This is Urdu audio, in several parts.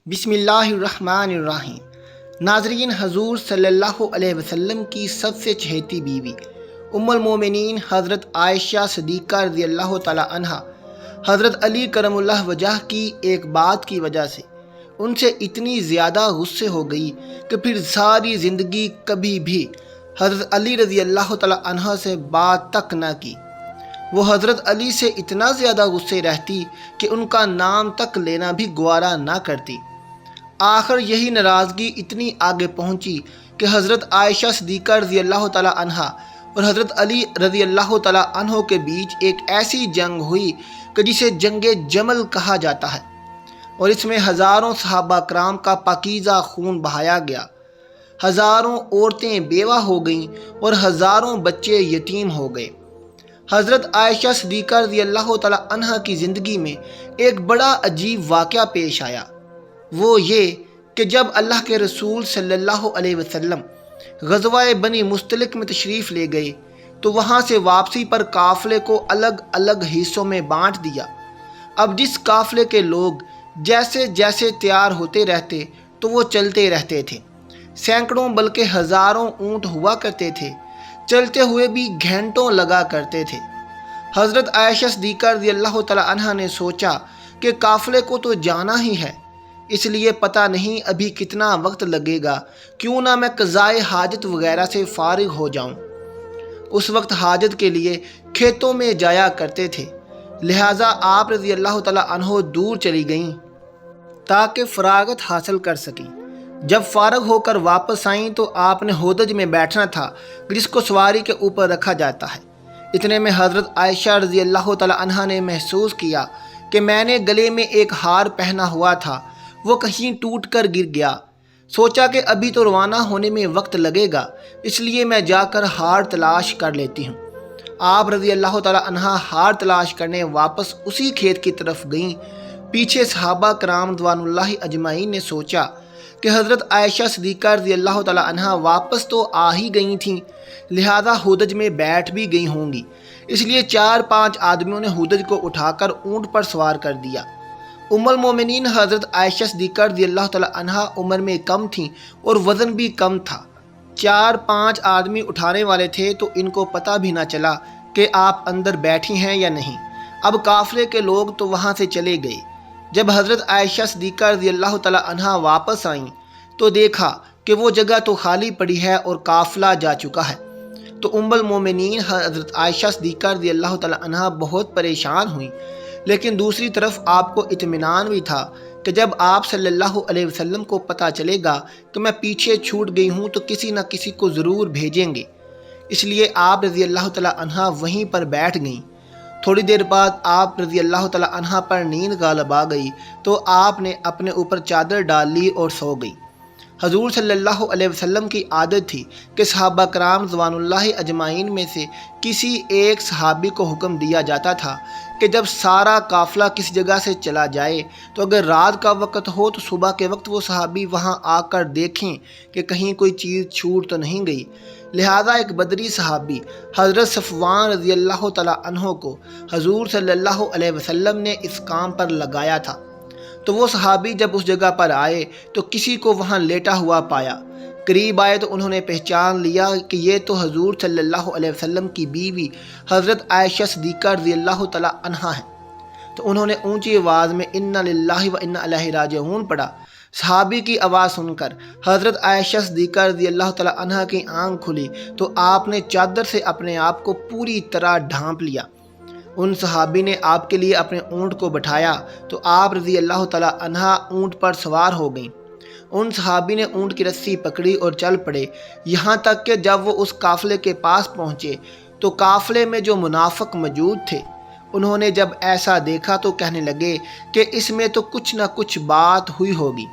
بسم اللہ الرحمن الرحیم۔ ناظرین، حضور صلی اللہ علیہ وسلم کی سب سے چہیتی بیوی ام المومنین حضرت عائشہ صدیقہ رضی اللہ تعالی عنہ حضرت علی کرم اللہ وجہ کی ایک بات کی وجہ سے ان سے اتنی زیادہ غصے ہو گئی کہ پھر ساری زندگی کبھی بھی حضرت علی رضی اللہ تعالی عنہ سے بات تک نہ کی۔ وہ حضرت علی سے اتنا زیادہ غصے رہتی کہ ان کا نام تک لینا بھی گوارا نہ کرتی۔ آخر یہی ناراضگی اتنی آگے پہنچی کہ حضرت عائشہ صدیقہ رضی اللہ تعالی عنہ اور حضرت علی رضی اللہ تعالی عنہ کے بیچ ایک ایسی جنگ ہوئی کہ جسے جنگ جمل کہا جاتا ہے، اور اس میں ہزاروں صحابہ کرام کا پاکیزہ خون بہایا گیا، ہزاروں عورتیں بیوہ ہو گئیں اور ہزاروں بچے یتیم ہو گئے۔ حضرت عائشہ صدیقہ رضی اللہ تعالی عنہ کی زندگی میں ایک بڑا عجیب واقعہ پیش آیا۔ وہ یہ کہ جب اللہ کے رسول صلی اللہ علیہ وسلم غزوہ بنی مستلق میں تشریف لے گئے تو وہاں سے واپسی پر قافلے کو الگ الگ حصوں میں بانٹ دیا۔ اب جس قافلے کے لوگ جیسے جیسے تیار ہوتے رہتے تو وہ چلتے رہتے تھے۔ سینکڑوں بلکہ ہزاروں اونٹ ہوا کرتے تھے، چلتے ہوئے بھی گھنٹوں لگا کرتے تھے۔ حضرت عائشہ صدیقہ رضی اللہ تعالی عنہ نے سوچا کہ قافلے کو تو جانا ہی ہے، اس لیے پتہ نہیں ابھی کتنا وقت لگے گا، کیوں نہ میں قضائے حاجت وغیرہ سے فارغ ہو جاؤں۔ اس وقت حاجت کے لیے کھیتوں میں جایا کرتے تھے، لہٰذا آپ رضی اللہ تعالی عنہ دور چلی گئیں تاکہ فراغت حاصل کر سکیں۔ جب فارغ ہو کر واپس آئیں تو آپ نے ہودج میں بیٹھنا تھا جس کو سواری کے اوپر رکھا جاتا ہے۔ اتنے میں حضرت عائشہ رضی اللہ تعالی عنہ نے محسوس کیا کہ میں نے گلے میں ایک ہار پہنا ہوا تھا، وہ کہیں ٹوٹ کر گر گیا۔ سوچا کہ ابھی تو روانہ ہونے میں وقت لگے گا، اس لیے میں جا کر ہار تلاش کر لیتی ہوں۔ آپ رضی اللہ تعالی عنہ ہار تلاش کرنے واپس اسی کھیت کی طرف گئیں۔ پیچھے صحابہ کرام رضوان اللہ اجمعین نے سوچا کہ حضرت عائشہ صدیقہ رضی اللہ تعالی عنہ واپس تو آ ہی گئی تھیں، لہذا ہودج میں بیٹھ بھی گئی ہوں گی، اس لیے 4-5 آدمیوں نے ہودج کو اٹھا کر اونٹ پر سوار کر دیا۔ ام المومنین حضرت عائشہ صدیقہ رضی اللہ تعالی عنہ عمر میں کم تھیں اور وزن بھی کم تھا۔ 4-5 آدمی اٹھانے والے تھے تو ان کو پتہ بھی نہ چلا کہ آپ اندر بیٹھی ہیں یا نہیں۔ اب قافلے کے لوگ تو وہاں سے چلے گئے۔ جب حضرت عائشہ صدیقہ رضی اللہ تعالی عنہ واپس آئیں تو دیکھا کہ وہ جگہ تو خالی پڑی ہے اور قافلہ جا چکا ہے، تو ام المومنین حضرت عائشہ صدیقہ رضی اللہ تعالی عنہ بہت پریشان ہوئیں، لیکن دوسری طرف آپ کو اطمینان بھی تھا کہ جب آپ صلی اللہ علیہ وسلم کو پتہ چلے گا کہ میں پیچھے چھوٹ گئی ہوں تو کسی نہ کسی کو ضرور بھیجیں گے، اس لیے آپ رضی اللہ تعالی عنہ وہیں پر بیٹھ گئیں۔ تھوڑی دیر بعد آپ رضی اللہ تعالی عنہ پر نیند غالب آ گئی تو آپ نے اپنے اوپر چادر ڈال لی اور سو گئی۔ حضور صلی اللہ علیہ وسلم کی عادت تھی کہ صحابہ کرام رضوان اللہ اجمعین میں سے کسی ایک صحابی کو حکم دیا جاتا تھا کہ جب سارا قافلہ کسی جگہ سے چلا جائے تو اگر رات کا وقت ہو تو صبح کے وقت وہ صحابی وہاں آ کر دیکھیں کہ کہیں کوئی چیز چھوٹ تو نہیں گئی۔ لہذا ایک بدری صحابی حضرت صفوان رضی اللہ تعالی عنہ کو حضور صلی اللہ علیہ وسلم نے اس کام پر لگایا تھا، تو وہ صحابی جب اس جگہ پر آئے تو کسی کو وہاں لیٹا ہوا پایا۔ قریب آئے تو انہوں نے پہچان لیا کہ یہ تو حضور صلی اللہ علیہ وسلم کی بیوی حضرت عائشہ صدیقہ رضی اللہ تعالی عنہ ہیں، تو انہوں نے اونچی آواز میں انا للہ و انا الیہ راجعون پڑھا۔ صحابی کی آواز سن کر حضرت عائشہ صدیقہ رضی اللہ تعالی عنہ کی آنکھ کھلی تو آپ نے چادر سے اپنے آپ کو پوری طرح ڈھانپ لیا۔ ان صحابی نے آپ کے لیے اپنے اونٹ کو بٹھایا تو آپ رضی اللہ تعالی عنہ اونٹ پر سوار ہو گئیں۔ ان صحابی نے اونٹ کی رسی پکڑی اور چل پڑے، یہاں تک کہ جب وہ اس قافلے کے پاس پہنچے تو قافلے میں جو منافق موجود تھے انہوں نے جب ایسا دیکھا تو کہنے لگے کہ اس میں تو کچھ نہ کچھ بات ہوئی ہوگی۔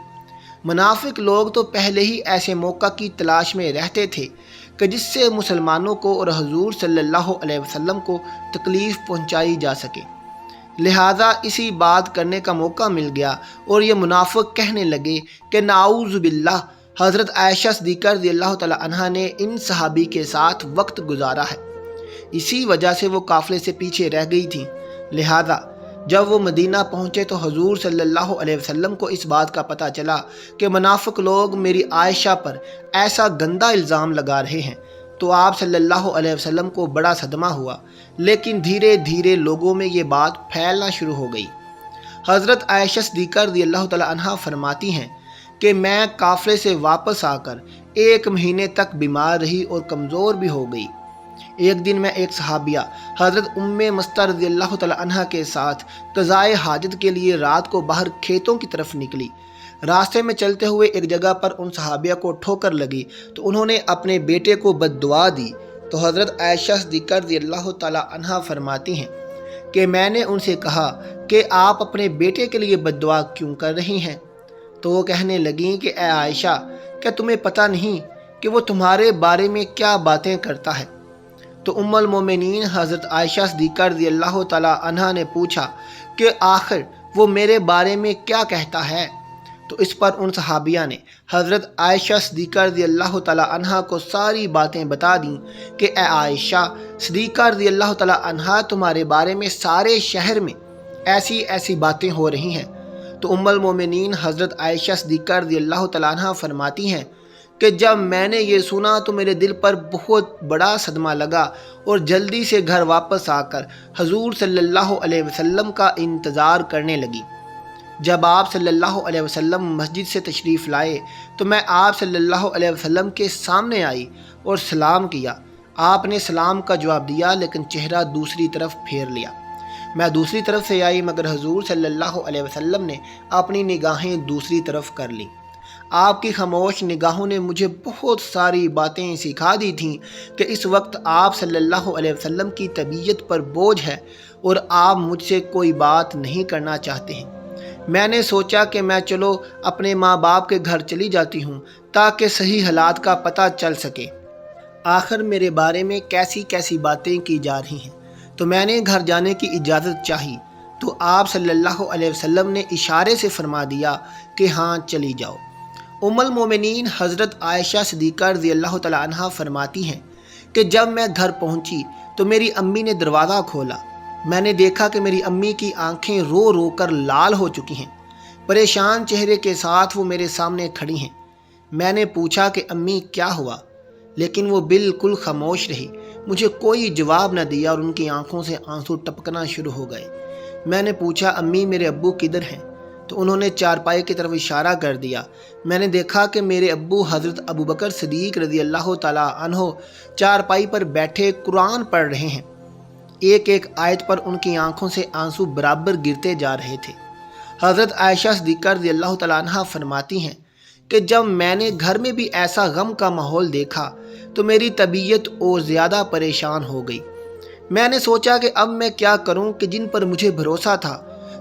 منافق لوگ تو پہلے ہی ایسے موقع کی تلاش میں رہتے تھے کہ جس سے مسلمانوں کو اور حضور صلی اللہ علیہ وسلم کو تکلیف پہنچائی جا سکے، لہٰذا اسی بات کرنے کا موقع مل گیا اور یہ منافق کہنے لگے کہ نعوذ باللہ، حضرت عائشہ صدیقہ رضی اللہ تعالی عنہ نے ان صحابی کے ساتھ وقت گزارا ہے، اسی وجہ سے وہ قافلے سے پیچھے رہ گئی تھیں۔ لہٰذا جب وہ مدینہ پہنچے تو حضور صلی اللہ علیہ وسلم کو اس بات کا پتہ چلا کہ منافق لوگ میری عائشہ پر ایسا گندا الزام لگا رہے ہیں، تو آپ صلی اللہ علیہ وسلم کو بڑا صدمہ ہوا، لیکن دھیرے دھیرے لوگوں میں یہ بات پھیلنا شروع ہو گئی۔ حضرت عائشہ صدیقہ رضی اللہ تعالی عنہا فرماتی ہیں کہ میں قافلے سے واپس آ کر 1 مہینے تک بیمار رہی اور کمزور بھی ہو گئی۔ ایک دن میں ایک صحابیہ حضرت مستہ رضی اللہ تعالی عنہا کے ساتھ قضائے حاجت کے لیے رات کو باہر کھیتوں کی طرف نکلی۔ راستے میں چلتے ہوئے ایک جگہ پر ان صحابیہ کو ٹھوکر لگی تو انہوں نے اپنے بیٹے کو بد دعا دی، تو حضرت عائشہ صدیقہ رضی اللہ تعالی عنہا فرماتی ہیں کہ میں نے ان سے کہا کہ آپ اپنے بیٹے کے لیے بد دعا کیوں کر رہی ہیں؟ تو وہ کہنے لگیں کہ اے عائشہ، کیا تمہیں پتہ نہیں کہ وہ تمہارے بارے میں کیا باتیں کرتا ہے؟ تو ام المومنین حضرت عائشہ صدیقہ رضی اللہ تعالی عنہا نے پوچھا کہ آخر وہ میرے بارے میں کیا کہتا ہے؟ تو اس پر ان صحابیہ نے حضرت عائشہ صدیقہ رضی اللہ تعالی عنہا کو ساری باتیں بتا دیں کہ اے عائشہ صدیقہ رضی اللہ تعالی عنہا، تمہارے بارے میں سارے شہر میں ایسی ایسی باتیں ہو رہی ہیں۔ تو ام المومنین حضرت عائشہ صدیقہ رضی اللہ تعالی عنہا فرماتی ہیں کہ جب میں نے یہ سنا تو میرے دل پر بہت بڑا صدمہ لگا اور جلدی سے گھر واپس آ کر حضور صلی اللہ علیہ وسلم کا انتظار کرنے لگی۔ جب آپ صلی اللہ علیہ وسلم مسجد سے تشریف لائے تو میں آپ صلی اللہ علیہ وسلم کے سامنے آئی اور سلام کیا۔ آپ نے سلام کا جواب دیا لیکن چہرہ دوسری طرف پھیر لیا۔ میں دوسری طرف سے آئی مگر حضور صلی اللہ علیہ وسلم نے اپنی نگاہیں دوسری طرف کر لیں۔ آپ کی خاموش نگاہوں نے مجھے بہت ساری باتیں سکھا دی تھیں کہ اس وقت آپ صلی اللہ علیہ وسلم کی طبیعت پر بوجھ ہے اور آپ مجھ سے کوئی بات نہیں کرنا چاہتے ہیں۔ میں نے سوچا کہ میں چلو اپنے ماں باپ کے گھر چلی جاتی ہوں تاکہ صحیح حالات کا پتہ چل سکے، آخر میرے بارے میں کیسی کیسی باتیں کی جا رہی ہیں۔ تو میں نے گھر جانے کی اجازت چاہی تو آپ صلی اللہ علیہ وسلم نے اشارے سے فرما دیا کہ ہاں چلی جاؤ۔ ام المومنین حضرت عائشہ صدیقہ رضی اللہ تعالی عنہا فرماتی ہیں کہ جب میں گھر پہنچی تو میری امی نے دروازہ کھولا۔ میں نے دیکھا کہ میری امی کی آنکھیں رو رو کر لال ہو چکی ہیں، پریشان چہرے کے ساتھ وہ میرے سامنے کھڑی ہیں۔ میں نے پوچھا کہ امی کیا ہوا، لیکن وہ بالکل خاموش رہی، مجھے کوئی جواب نہ دیا اور ان کی آنکھوں سے آنسو ٹپکنا شروع ہو گئے۔ میں نے پوچھا امی میرے ابو کدھر ہیں؟ تو انہوں نے چارپائی کی طرف اشارہ کر دیا۔ میں نے دیکھا کہ میرے ابو حضرت ابوبکر صدیق رضی اللہ تعالی عنہ چارپائی پر بیٹھے قرآن پڑھ رہے ہیں۔ ایک ایک آیت پر ان کی آنکھوں سے آنسو برابر گرتے جا رہے تھے۔ حضرت عائشہ صدیقہ رضی اللہ تعالی عنہا فرماتی ہیں کہ جب میں نے گھر میں بھی ایسا غم کا ماحول دیکھا تو میری طبیعت اور زیادہ پریشان ہو گئی۔ میں نے سوچا کہ اب میں کیا کروں کہ جن پر مجھے بھروسہ تھا،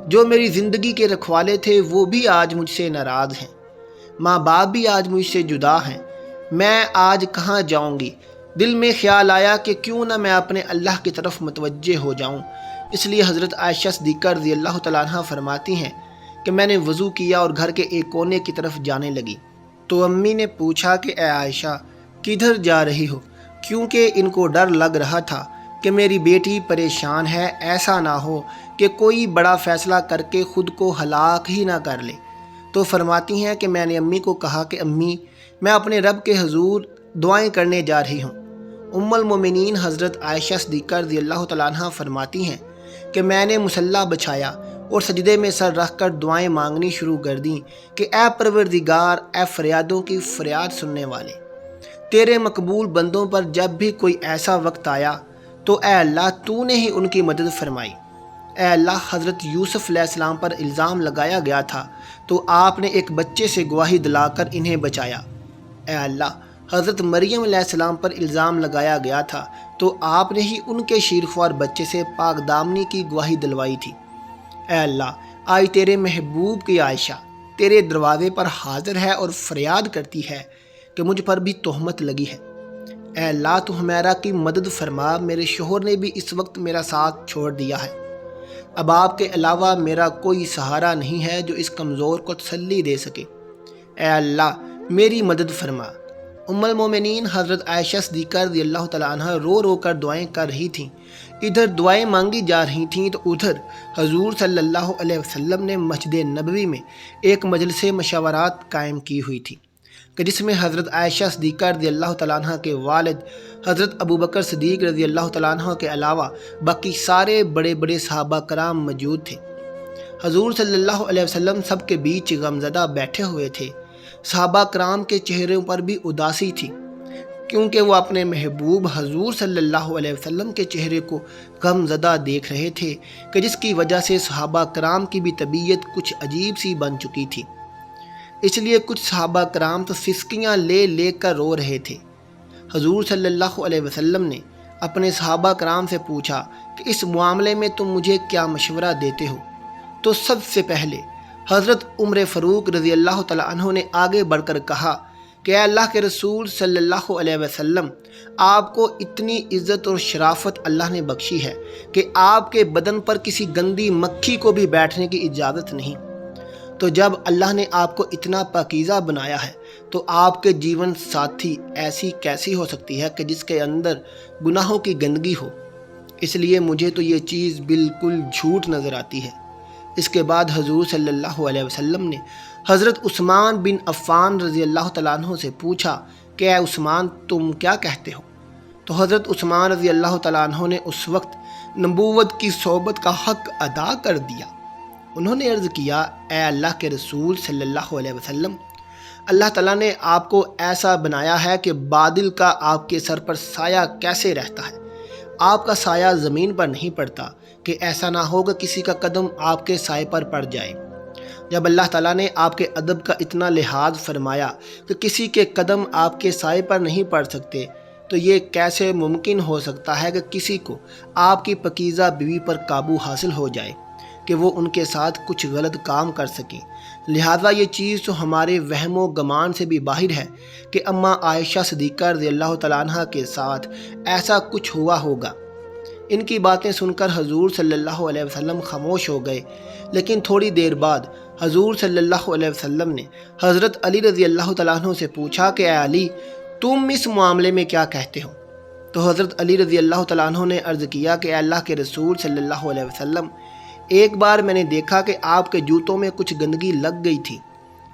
جو میری زندگی کے رکھوالے تھے، وہ بھی آج مجھ سے ناراض ہیں، ماں باپ بھی آج مجھ سے جدا ہیں، میں آج کہاں جاؤں گی؟ دل میں خیال آیا کہ کیوں نہ میں اپنے اللہ کی طرف متوجہ ہو جاؤں۔ اس لیے حضرت عائشہ صدیقہ رضی اللہ تعالیٰ عنہ فرماتی ہیں کہ میں نے وضو کیا اور گھر کے ایک کونے کی طرف جانے لگی تو امی نے پوچھا کہ اے عائشہ کدھر جا رہی ہو؟ کیونکہ ان کو ڈر لگ رہا تھا کہ میری بیٹی پریشان ہے، ایسا نہ ہو کہ کوئی بڑا فیصلہ کر کے خود کو ہلاک ہی نہ کر لے۔ تو فرماتی ہیں کہ میں نے امی کو کہا کہ امی میں اپنے رب کے حضور دعائیں کرنے جا رہی ہوں۔ ام المومنین حضرت عائشہ صدیقہ رضی اللہ تعالیٰ عنہ فرماتی ہیں کہ میں نے مصلی بچھایا اور سجدے میں سر رکھ کر دعائیں مانگنی شروع کر دیں کہ اے پروردگار، اے فریادوں کی فریاد سننے والے، تیرے مقبول بندوں پر جب بھی کوئی ایسا وقت آیا تو اے اللہ تو نے ہی ان کی مدد فرمائی۔ اے اللہ، حضرت یوسف علیہ السلام پر الزام لگایا گیا تھا تو آپ نے ایک بچے سے گواہی دلا کر انہیں بچایا۔ اے اللہ، حضرت مریم علیہ السلام پر الزام لگایا گیا تھا تو آپ نے ہی ان کے شیرخوار بچے سے پاک دامنی کی گواہی دلوائی تھی۔ اے اللہ، آج تیرے محبوب کی عائشہ تیرے دروازے پر حاضر ہے اور فریاد کرتی ہے کہ مجھ پر بھی تہمت لگی ہے۔ اے اللہ، تو ہمیرا کی مدد فرما، میرے شوہر نے بھی اس وقت میرا ساتھ چھوڑ دیا ہے، اب آپ کے علاوہ میرا کوئی سہارا نہیں ہے جو اس کمزور کو تسلی دے سکے۔ اے اللہ، میری مدد فرما۔ ام المومنین حضرت عائشہ صدیقہ رضی اللہ تعالیٰ عنہ رو رو کر دعائیں کر رہی تھیں۔ ادھر دعائیں مانگی جا رہی تھیں تو ادھر حضور صلی اللہ علیہ وسلم نے مسجد نبوی میں ایک مجلس مشاورات قائم کی ہوئی تھی کہ جس میں حضرت عائشہ صدیقہ رضی اللہ تعالیٰ عنہ کے والد حضرت ابوبکر صدیق رضی اللہ تعالیٰ عنہ کے علاوہ باقی سارے بڑے بڑے صحابہ کرام موجود تھے۔ حضور صلی اللہ علیہ وسلم سب کے بیچ غمزدہ بیٹھے ہوئے تھے۔ صحابہ کرام کے چہروں پر بھی اداسی تھی، کیونکہ وہ اپنے محبوب حضور صلی اللہ علیہ وسلم کے چہرے کو غم زدہ دیکھ رہے تھے کہ جس کی وجہ سے صحابہ کرام کی بھی طبیعت کچھ عجیب سی بن چکی تھی۔ اس لیے کچھ صحابہ کرام تو سسکیاں لے لے کر رو رہے تھے۔ حضور صلی اللہ علیہ وسلم نے اپنے صحابہ کرام سے پوچھا کہ اس معاملے میں تم مجھے کیا مشورہ دیتے ہو؟ تو سب سے پہلے حضرت عمر فاروق رضی اللہ تعالیٰ عنہ نے آگے بڑھ کر کہا کہ اے اللہ کے رسول صلی اللہ علیہ وسلم، آپ کو اتنی عزت اور شرافت اللہ نے بخشی ہے کہ آپ کے بدن پر کسی گندی مکھی کو بھی بیٹھنے کی اجازت نہیں۔ تو جب اللہ نے آپ کو اتنا پاکیزہ بنایا ہے تو آپ کے جیون ساتھی ایسی کیسی ہو سکتی ہے کہ جس کے اندر گناہوں کی گندگی ہو؟ اس لیے مجھے تو یہ چیز بالکل جھوٹ نظر آتی ہے۔ اس کے بعد حضور صلی اللہ علیہ وسلم نے حضرت عثمان بن عفان رضی اللہ تعالیٰ عنہ سے پوچھا کہ اے عثمان، تم کیا کہتے ہو؟ تو حضرت عثمان رضی اللہ تعالیٰ عنہ نے اس وقت نبوت کی صحبت کا حق ادا کر دیا۔ انہوں نے عرض کیا، اے اللہ کے رسول صلی اللہ علیہ وسلم، اللہ تعالیٰ نے آپ کو ایسا بنایا ہے کہ بادل کا آپ کے سر پر سایہ کیسے رہتا ہے؟ آپ کا سایہ زمین پر نہیں پڑتا کہ ایسا نہ ہو کہ کسی کا قدم آپ کے سائے پر پڑ جائے۔ جب اللہ تعالیٰ نے آپ کے ادب کا اتنا لحاظ فرمایا کہ کسی کے قدم آپ کے سائے پر نہیں پڑ سکتے، تو یہ کیسے ممکن ہو سکتا ہے کہ کسی کو آپ کی پاکیزہ بیوی پر قابو حاصل ہو جائے کہ وہ ان کے ساتھ کچھ غلط کام کر سکیں؟ لہٰذا یہ چیز تو ہمارے وہم و گمان سے بھی باہر ہے کہ اماں عائشہ صدیقہ رضی اللہ تعالیٰ عنہ کے ساتھ ایسا کچھ ہوا ہوگا۔ ان کی باتیں سن کر حضور صلی اللہ علیہ وسلم خاموش ہو گئے، لیکن تھوڑی دیر بعد حضور صلی اللہ علیہ وسلم نے حضرت علی رضی اللہ تعالیٰ عنہ سے پوچھا کہ اے علی، تم اس معاملے میں کیا کہتے ہو؟ تو حضرت علی رضی اللہ تعالیٰ عنہ نے عرض کیا کہ اے اللہ کے رسول صلی اللہ علیہ وسلم، ایک بار میں نے دیکھا کہ آپ کے جوتوں میں کچھ گندگی لگ گئی تھی،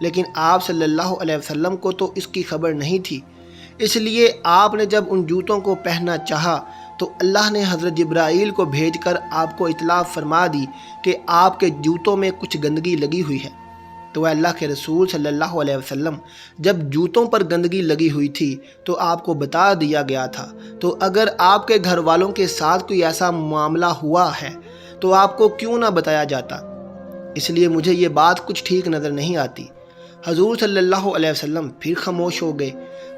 لیکن آپ صلی اللہ علیہ وسلم کو تو اس کی خبر نہیں تھی، اس لیے آپ نے جب ان جوتوں کو پہننا چاہا تو اللہ نے حضرت جبرائیل کو بھیج کر آپ کو اطلاع فرما دی کہ آپ کے جوتوں میں کچھ گندگی لگی ہوئی ہے۔ تو اللہ کے رسول صلی اللہ علیہ وسلم، جب جوتوں پر گندگی لگی ہوئی تھی تو آپ کو بتا دیا گیا تھا، تو اگر آپ کے گھر والوں کے ساتھ کوئی ایسا معاملہ ہوا ہے تو آپ کو کیوں نہ بتایا جاتا؟ اس لیے مجھے یہ بات کچھ ٹھیک نظر نہیں آتی۔ حضور صلی اللہ علیہ وسلم پھر خاموش ہو گئے۔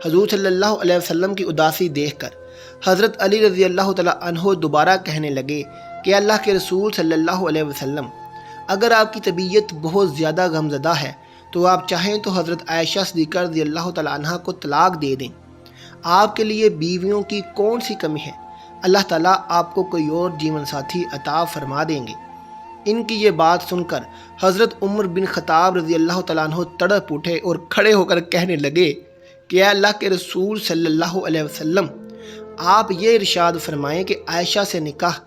حضور صلی اللہ علیہ وسلم کی اداسی دیکھ کر حضرت علی رضی اللہ تعالیٰ عنہ دوبارہ کہنے لگے کہ اللہ کے رسول صلی اللہ علیہ وسلم، اگر آپ کی طبیعت بہت زیادہ غمزدہ ہے تو آپ چاہیں تو حضرت عائشہ صدیقہ رضی اللہ تعالیٰ عنہ کو طلاق دے دیں۔ آپ کے لیے بیویوں کی کون سی کمی ہے؟ اللہ تعالیٰ آپ کو کوئی اور جیون ساتھی عطا فرما دیں گے۔ ان کی یہ بات سن کر حضرت عمر بن خطاب رضی اللہ تعالیٰ عنہ تڑپ اٹھے اور کھڑے ہو کر کہنے لگے کہ اے اللہ کے رسول صلی اللہ علیہ وسلم، آپ یہ ارشاد فرمائیں کہ عائشہ سے نکاح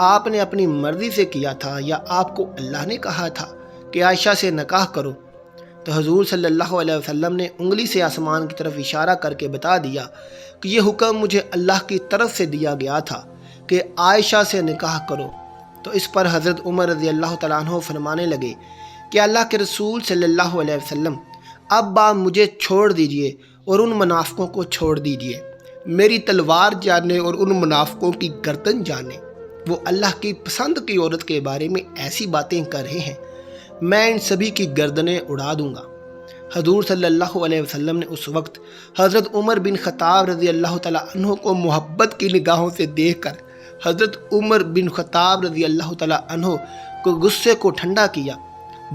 آپ نے اپنی مرضی سے کیا تھا یا آپ کو اللہ نے کہا تھا کہ عائشہ سے نکاح کرو؟ تو حضور صلی اللہ علیہ وسلم نے انگلی سے آسمان کی طرف اشارہ کر کے بتا دیا کہ یہ حکم مجھے اللہ کی طرف سے دیا گیا تھا کہ عائشہ سے نکاح کرو۔ تو اس پر حضرت عمر رضی اللہ تعالیٰ عنہ فرمانے لگے کہ اللہ کے رسول صلی اللہ علیہ وسلم، اب آپ مجھے چھوڑ دیجئے اور ان منافقوں کو چھوڑ دیجئے۔ میری تلوار جانے اور ان منافقوں کی گردن جانے۔ وہ اللہ کی پسند کی عورت کے بارے میں ایسی باتیں کر رہے ہیں، میں ان سبھی کی گردنیں اڑا دوں گا۔ حضور صلی اللہ علیہ وسلم نے اس وقت حضرت عمر بن خطاب رضی اللہ تعالیٰ عنہ کو محبت کی نگاہوں سے دیکھ کر حضرت عمر بن خطاب رضی اللہ تعالیٰ عنہ کو غصے کو ٹھنڈا کیا،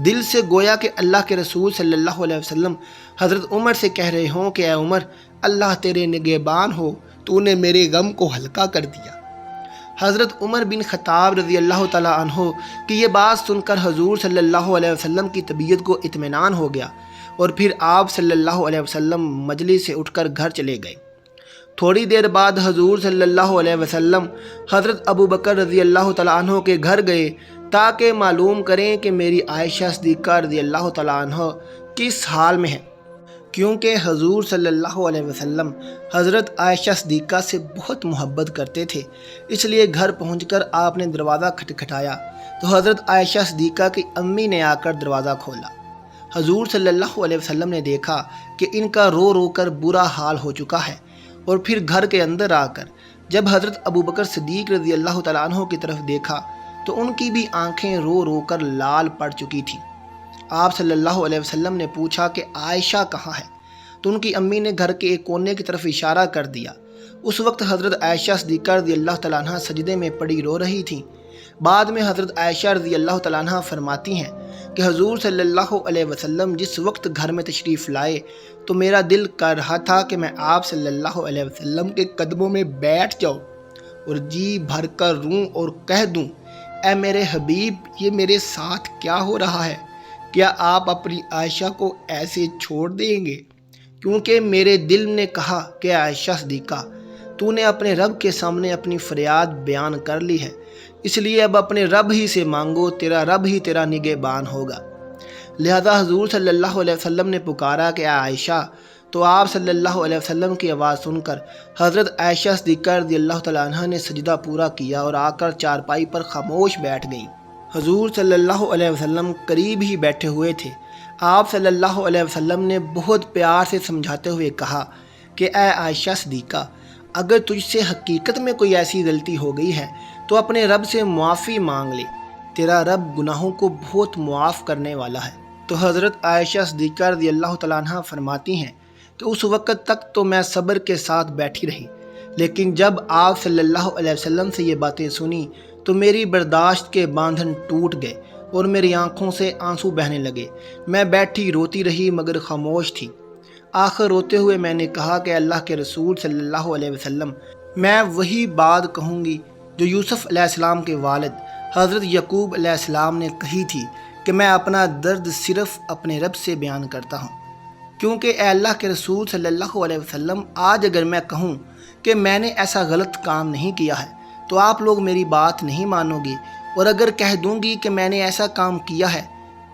دل سے گویا کہ اللہ کے رسول صلی اللہ علیہ وسلم حضرت عمر سے کہہ رہے ہوں کہ اے عمر، اللہ تیرے نگہبان ہو، تو نے میرے غم کو ہلکا کر دیا۔ حضرت عمر بن خطاب رضی اللہ تعالیٰ عنہ کی یہ بات سن کر حضور صلی اللہ علیہ وسلم کی طبیعت کو اطمینان ہو گیا، اور پھر آپ صلی اللہ علیہ وسلم مجلس سے اٹھ کر گھر چلے گئے۔ تھوڑی دیر بعد حضور صلی اللہ علیہ وسلم حضرت ابو بکر رضی اللہ تعالیٰ عنہ کے گھر گئے تاکہ معلوم کریں کہ میری عائشہ صدیقہ رضی اللہ تعالیٰ عنہ کس حال میں ہے، کیونکہ حضور صلی اللہ علیہ وسلم حضرت عائشہ صدیقہ سے بہت محبت کرتے تھے۔ اس لیے گھر پہنچ کر آپ نے دروازہ کھٹکھٹایا تو حضرت عائشہ صدیقہ کی امی نے آ کر دروازہ کھولا۔ حضور صلی اللہ علیہ وسلم نے دیکھا کہ ان کا رو رو کر برا حال ہو چکا ہے، اور پھر گھر کے اندر آ کر جب حضرت ابو بکر صدیق رضی اللہ تعالیٰ عنہ کی طرف دیکھا تو ان کی بھی آنکھیں رو رو کر لال پڑ چکی تھیں۔ آپ صلی اللہ علیہ وسلم نے پوچھا کہ عائشہ کہاں ہے، تو ان کی امی نے گھر کے ایک کونے کی طرف اشارہ کر دیا۔ اس وقت حضرت عائشہ صدیقہ رضی اللہ تعالیٰ عنہ سجدے میں پڑی رو رہی تھیں۔ بعد میں حضرت عائشہ رضی اللہ تعالیٰ عنہ فرماتی ہیں کہ حضور صلی اللہ علیہ وسلم جس وقت گھر میں تشریف لائے تو میرا دل کر رہا تھا کہ میں آپ صلی اللہ علیہ وسلم کے قدموں میں بیٹھ جاؤں اور جی بھر کر روں اور کہہ دوں، اے میرے حبیب، یہ میرے ساتھ کیا ہو رہا ہے؟ کیا آپ اپنی عائشہ کو ایسے چھوڑ دیں گے؟ کیونکہ میرے دل نے کہا کہ عائشہ صدیقہ، تو نے اپنے رب کے سامنے اپنی فریاد بیان کر لی ہے، اس لیے اب اپنے رب ہی سے مانگو، تیرا رب ہی تیرا نگہبان ہوگا۔ لہذا حضور صلی اللہ علیہ وسلم نے پکارا کہ اے عائشہ، تو آپ صلی اللہ علیہ وسلم کی آواز سن کر حضرت عائشہ صدیقہ رضی اللہ تعالیٰ عنہ نے سجدہ پورا کیا اور آ کر چارپائی پر خاموش بیٹھ گئیں۔ حضور صلی اللہ علیہ وسلم قریب ہی بیٹھے ہوئے تھے۔ آپ صلی اللہ علیہ وسلم نے بہت پیار سے سمجھاتے ہوئے کہا کہ اے عائشہ صدیقہ، اگر تجھ سے حقیقت میں کوئی ایسی غلطی ہو گئی ہے تو اپنے رب سے معافی مانگ لے، تیرا رب گناہوں کو بہت معاف کرنے والا ہے۔ تو حضرت عائشہ صدیقہ رضی اللہ تعالیٰ عنہ فرماتی ہیں کہ اس وقت تک تو میں صبر کے ساتھ بیٹھی رہی، لیکن جب آپ صلی اللہ علیہ وسلم سے یہ باتیں سنی تو میری برداشت کے باندھن ٹوٹ گئے اور میری آنکھوں سے آنسو بہنے لگے۔ میں بیٹھی روتی رہی مگر خاموش تھی۔ آخر روتے ہوئے میں نے کہا کہ اللہ کے رسول صلی اللہ علیہ وسلم، میں وہی بات کہوں گی جو یوسف علیہ السلام کے والد حضرت یعقوب علیہ السلام نے کہی تھی کہ میں اپنا درد صرف اپنے رب سے بیان کرتا ہوں۔ کیونکہ اے اللہ کے رسول صلی اللہ علیہ وسلم، آج اگر میں کہوں کہ میں نے ایسا غلط کام نہیں کیا ہے تو آپ لوگ میری بات نہیں مانو گے، اور اگر کہہ دوں گی کہ میں نے ایسا کام کیا ہے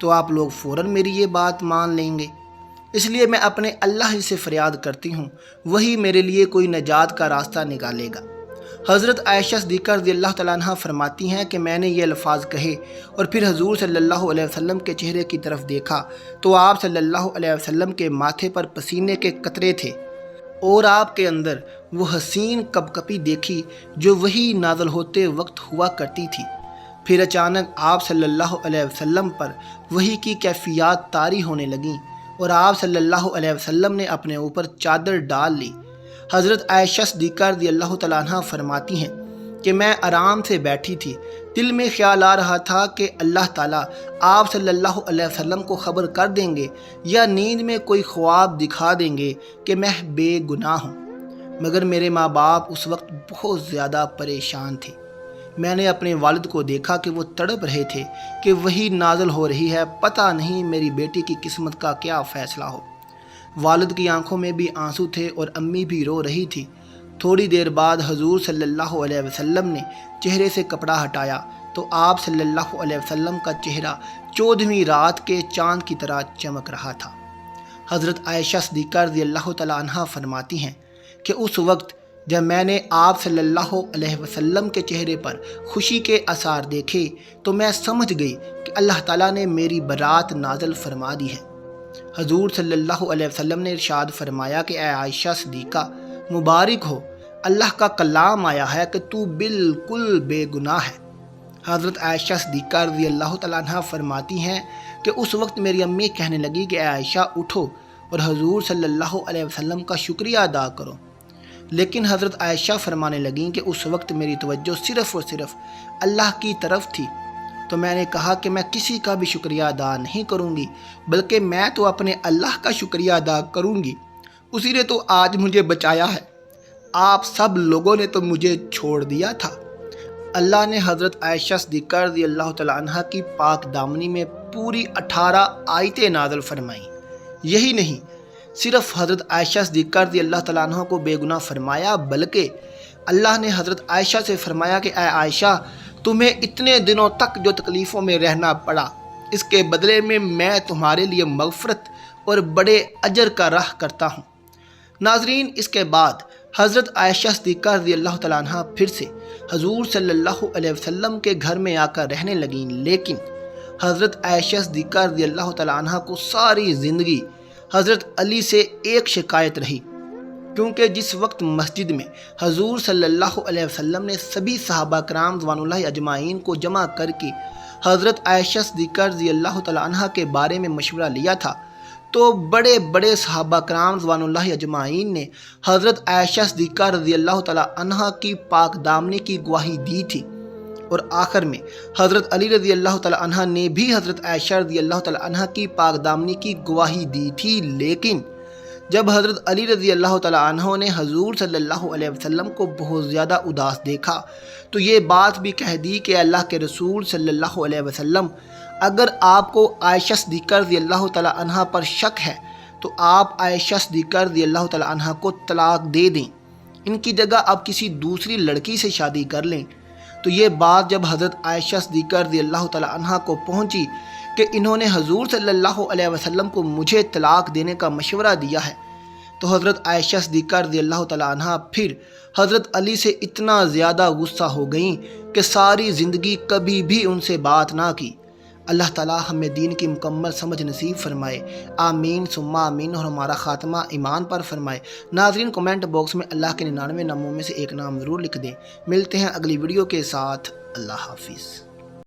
تو آپ لوگ فوراً میری یہ بات مان لیں گے۔ اس لیے میں اپنے اللہ ہی سے فریاد کرتی ہوں، وہی میرے لیے کوئی نجات کا راستہ نکالے گا۔ حضرت عائشہ صدیقہ رضی اللہ تعالیٰ عنہ فرماتی ہیں کہ میں نے یہ الفاظ کہے اور پھر حضور صلی اللہ علیہ وسلم کے چہرے کی طرف دیکھا تو آپ صلی اللہ علیہ وسلم کے ماتھے پر پسینے کے قطرے تھے، اور آپ کے اندر وہ حسین کپکپی دیکھی جو وہی نازل ہوتے وقت ہوا کرتی تھی۔ پھر اچانک آپ صلی اللہ علیہ وسلم پر وحی کی کیفیات طاری ہونے لگیں اور آپ صلی اللہ علیہ وسلم نے اپنے اوپر چادر ڈال لی۔ حضرت عائشہ صدیقہ رضی اللہ تعالیٰ عنہ فرماتی ہیں کہ میں آرام سے بیٹھی تھی، دل میں خیال آ رہا تھا کہ اللہ تعالیٰ آپ صلی اللہ علیہ وسلم کو خبر کر دیں گے یا نیند میں کوئی خواب دکھا دیں گے کہ میں بے گناہ ہوں، مگر میرے ماں باپ اس وقت بہت زیادہ پریشان تھے۔ میں نے اپنے والد کو دیکھا کہ وہ تڑپ رہے تھے کہ وہی نازل ہو رہی ہے، پتہ نہیں میری بیٹی کی قسمت کا کیا فیصلہ ہو۔ والد کی آنکھوں میں بھی آنسو تھے اور امی بھی رو رہی تھی۔ تھوڑی دیر بعد حضور صلی اللہ علیہ وسلم نے چہرے سے کپڑا ہٹایا تو آپ صلی اللہ علیہ وسلم کا چہرہ 14ویں رات کے چاند کی طرح چمک رہا تھا۔ حضرت عائشہ صدیقہ رضی اللہ تعالیٰ عنہ فرماتی ہیں کہ اس وقت جب میں نے آپ صلی اللہ علیہ وسلم کے چہرے پر خوشی کے آثار دیکھے تو میں سمجھ گئی کہ اللہ تعالیٰ نے میری برات نازل فرما دی ہے۔ حضور صلی اللہ علیہ وسلم نے ارشاد فرمایا کہ اے عائشہ صدیقہ، مبارک ہو، اللہ کا کلام آیا ہے کہ تو بالکل بے گناہ ہے۔ حضرت عائشہ صدیقہ رضی اللہ تعالیٰ عنہ فرماتی ہیں کہ اس وقت میری امی کہنے لگی کہ اے عائشہ اٹھو اور حضور صلی اللہ علیہ وسلم کا شکریہ ادا کرو، لیکن حضرت عائشہ فرمانے لگیں کہ اس وقت میری توجہ صرف اور صرف اللہ کی طرف تھی، تو میں نے کہا کہ میں کسی کا بھی شکریہ ادا نہیں کروں گی، بلکہ میں تو اپنے اللہ کا شکریہ ادا کروں گی، اسی نے تو آج مجھے بچایا ہے، آپ سب لوگوں نے تو مجھے چھوڑ دیا تھا۔ اللہ نے حضرت عائشہ صدیقہ رضی اللہ تعالیٰ عنہ کی پاک دامنی میں پوری 18 آیتیں نازل فرمائیں۔ یہی نہیں صرف حضرت عائشہ صدیقہ رضی اللہ تعالیٰ عنہ کو بے گناہ فرمایا، بلکہ اللہ نے حضرت عائشہ سے فرمایا کہ اے عائشہ، تمہیں اتنے دنوں تک جو تکلیفوں میں رہنا پڑا، اس کے بدلے میں تمہارے لیے مغفرت اور بڑے اجر کا راہ کرتا ہوں۔ ناظرین، اس کے بعد حضرت عائشہ صدیقہ رضی اللہ تعالیٰ عنہ پھر سے حضور صلی اللہ علیہ وسلم کے گھر میں آ کر رہنے لگیں، لیکن حضرت عائشہ صدیقہ رضی اللہ تعالیٰ عنہ کو ساری زندگی حضرت علی سے ایک شکایت رہی، کیونکہ جس وقت مسجد میں حضور صلی اللہ علیہ وسلم نے سبھی صحابہ کرام رضوان اللہ اجمعین کو جمع کر کے حضرت عائشہ صدیقہ رضی اللہ تعالیٰ عنہ کے بارے میں مشورہ لیا تھا، تو بڑے بڑے صحابہ کرام رضوان اللہ اجمعین نے حضرت عائشہ صدیقہ رضی اللہ تعالیٰ عنہ کی پاک دامنی کی گواہی دی تھی، اور آخر میں حضرت علی رضی اللہ تعالیٰ عنہ نے بھی حضرت عائشہ رضی اللہ تعالیٰ عنہ کی پاک دامنی کی گواہی دی تھی۔ لیکن جب حضرت علی رضی اللہ تعالیٰ عنہ نے حضور صلی اللہ علیہ وسلم کو بہت زیادہ اداس دیکھا تو یہ بات بھی کہہ دی کہ اللہ کے رسول صلی اللہ علیہ وسلم، اگر آپ کو عائشہ صدیقہ رضی اللہ تعالیٰ عنہ پر شک ہے تو آپ عائشہ صدیقہ رضی اللہ تعالیٰ عنہ کو طلاق دے دیں، ان کی جگہ آپ کسی دوسری لڑکی سے شادی کر لیں۔ تو یہ بات جب حضرت عائشہ صدیقہ رضی اللہ تعالیٰ عنہ کو پہنچی کہ انہوں نے حضور صلی اللہ علیہ وسلم کو مجھے طلاق دینے کا مشورہ دیا ہے، تو حضرت عائشہ صدیقہ رضی اللہ تعالیٰ عنہ پھر حضرت علی سے اتنا زیادہ غصہ ہو گئیں کہ ساری زندگی کبھی بھی ان سے بات نہ کی۔ اللہ تعالیٰ ہمیں دین کی مکمل سمجھ نصیب فرمائے، آمین ثم آمین، اور ہمارا خاتمہ ایمان پر فرمائے۔ ناظرین، کومنٹ باکس میں اللہ کے 99 ناموں میں سے ایک نام ضرور لکھ دیں۔ ملتے ہیں اگلی ویڈیو کے ساتھ، اللہ حافظ۔